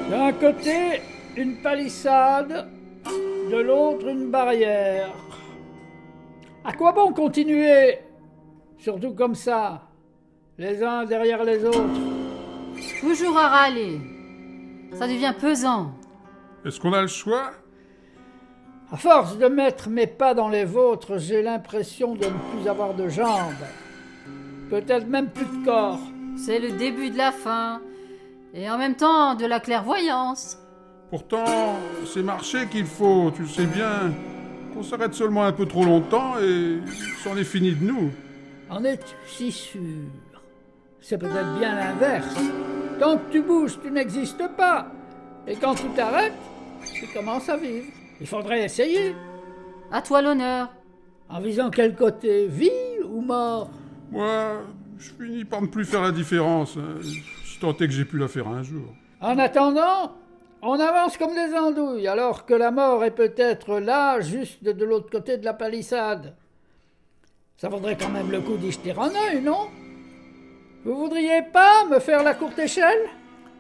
D'un côté, une palissade, de l'autre, une barrière. À quoi bon continuer? Surtout comme ça, les uns derrière les autres. Toujours à râler. Ça devient pesant. Est-ce qu'on a le choix? À force de mettre mes pas dans les vôtres, j'ai l'impression de ne plus avoir de jambes. Peut-être même plus de corps. C'est le début de la fin. Et en même temps, de la clairvoyance. Pourtant, c'est marcher qu'il faut, tu le sais bien. On s'arrête seulement un peu trop longtemps et c'en est fini de nous. En es-tu si sûr? C'est peut-être bien l'inverse. Tant que tu bouges, tu n'existes pas. Et quand tu t'arrêtes, tu commences à vivre. Il faudrait essayer. À toi l'honneur. En visant quel côté? Vie ou mort? Moi, je finis par ne plus faire la différence, hein, si tant est que j'ai pu la faire un jour. En attendant, on avance comme des andouilles, alors que la mort est peut-être là, juste de l'autre côté de la palissade. Ça vaudrait quand même le coup d'y jeter un œil, non? Vous voudriez pas me faire la courte échelle?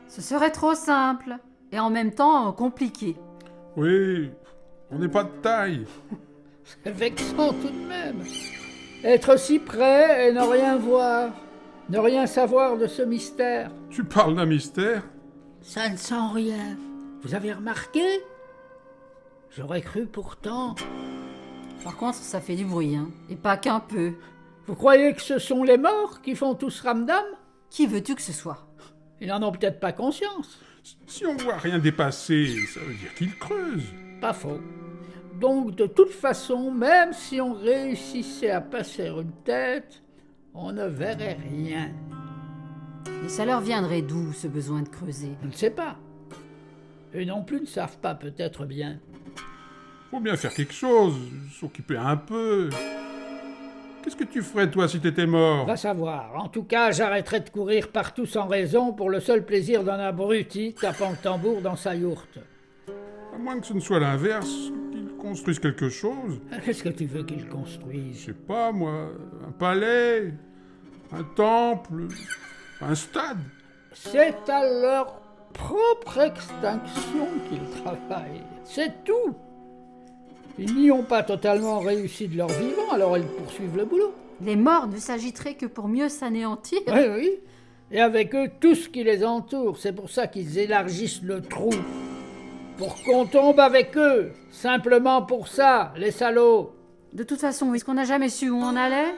Ce serait trop simple. Et en même temps, compliqué. Oui, on n'est pas de taille. C'est vexant tout de même. Être si près et ne rien voir, ne rien savoir de ce mystère. Tu parles d'un mystère? Ça ne sent rien. Vous avez remarqué? J'aurais cru pourtant. Par contre, ça fait du bruit, hein. Et pas qu'un peu. Vous croyez que ce sont les morts qui font tout ce ramdam? Qui veux-tu que ce soit? Ils n'en ont peut-être pas conscience. Si on voit rien dépasser, ça veut dire qu'ils creusent. Pas faux. Donc de toute façon, même si on réussissait à passer une tête, on ne verrait rien. Et ça leur viendrait d'où, ce besoin de creuser? Je ne sais pas. Eux non plus ne savent pas peut-être bien. Faut bien faire quelque chose, s'occuper un peu. Qu'est-ce que tu ferais, toi, si t'étais mort? Va savoir. En tout cas, j'arrêterai de courir partout sans raison pour le seul plaisir d'un abruti tapant le tambour dans sa yourte. À moins que ce ne soit l'inverse, qu'ils construisent quelque chose. Qu'est-ce que tu veux qu'ils Je construisent? sais pas, moi, un palais, un temple, un stade. C'est à leur propre extinction qu'ils travaillent. C'est tout. Ils n'y ont pas totalement réussi de leur vivant, alors ils poursuivent le boulot. Les morts ne s'agiteraient que pour mieux s'anéantir. Oui, oui. Et avec eux, tout ce qui les entoure. C'est pour ça qu'ils élargissent le trou. Pour qu'on tombe avec eux. Simplement pour ça, les salauds. De toute façon, est-ce qu'on n'a jamais su où on allait?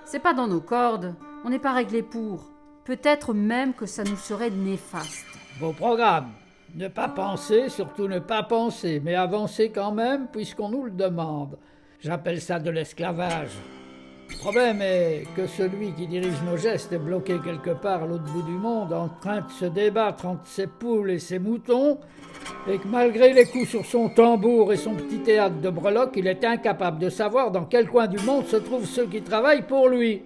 C'est pas dans nos cordes. On n'est pas réglé pour. Peut-être même que ça nous serait néfaste. Vos programmes. Ne pas penser, surtout ne pas penser, mais avancer quand même, puisqu'on nous le demande. J'appelle ça de l'esclavage. Le problème est que celui qui dirige nos gestes est bloqué quelque part à l'autre bout du monde, en train de se débattre entre ses poules et ses moutons, et que malgré les coups sur son tambour et son petit théâtre de breloques, il est incapable de savoir dans quel coin du monde se trouvent ceux qui travaillent pour lui.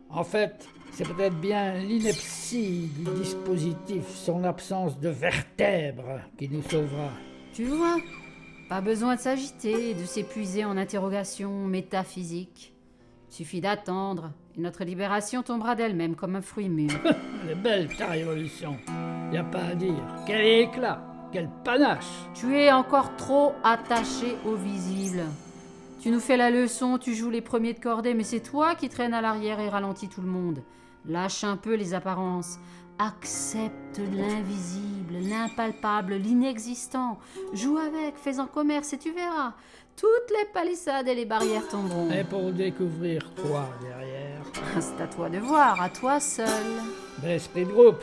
En fait, c'est peut-être bien l'ineptie du dispositif, son absence de vertèbres qui nous sauvera. Tu vois? Pas besoin de s'agiter et de s'épuiser en interrogations métaphysiques. Suffit d'attendre, et notre libération tombera d'elle-même comme un fruit mûr. Elle est belle ta révolution, y a pas à dire. Quel éclat, quel panache. Tu es encore trop attaché au visible. Tu nous fais la leçon, tu joues les premiers de cordée, mais c'est toi qui traînes à l'arrière et ralentis tout le monde. Lâche un peu les apparences. Accepte l'invisible, l'impalpable, l'inexistant. Joue avec, fais-en commerce et tu verras. Toutes les palissades et les barrières tomberont. Et pour découvrir quoi derrière? C'est à toi de voir, à toi seul. Bel esprit de groupe,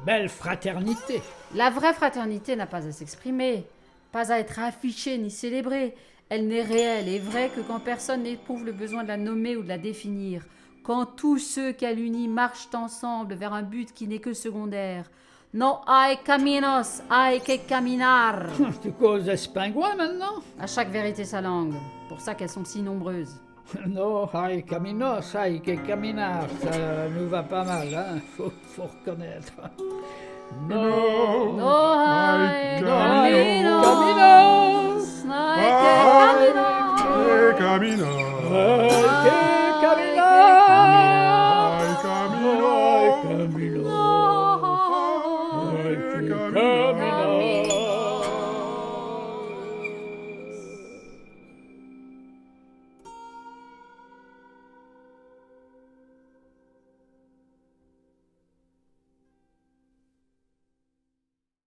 belle fraternité. La vraie fraternité n'a pas à s'exprimer, pas à être affichée ni célébrée. Elle n'est réelle et vraie que quand personne n'éprouve le besoin de la nommer ou de la définir. Quand tous ceux qu'elle unit marchent ensemble vers un but qui n'est que secondaire. No hay caminos, hay que caminar. Tu causes espingouin maintenant? À chaque vérité sa langue. Pour ça qu'elles sont si nombreuses. No hay caminos, hay que caminar. Ça nous va pas mal, hein? Faut reconnaître. No, No hay caminos. caminos, no hay que caminar. Camino. Hay que caminar. Ay, camino. Hay caminos. Hay que caminar.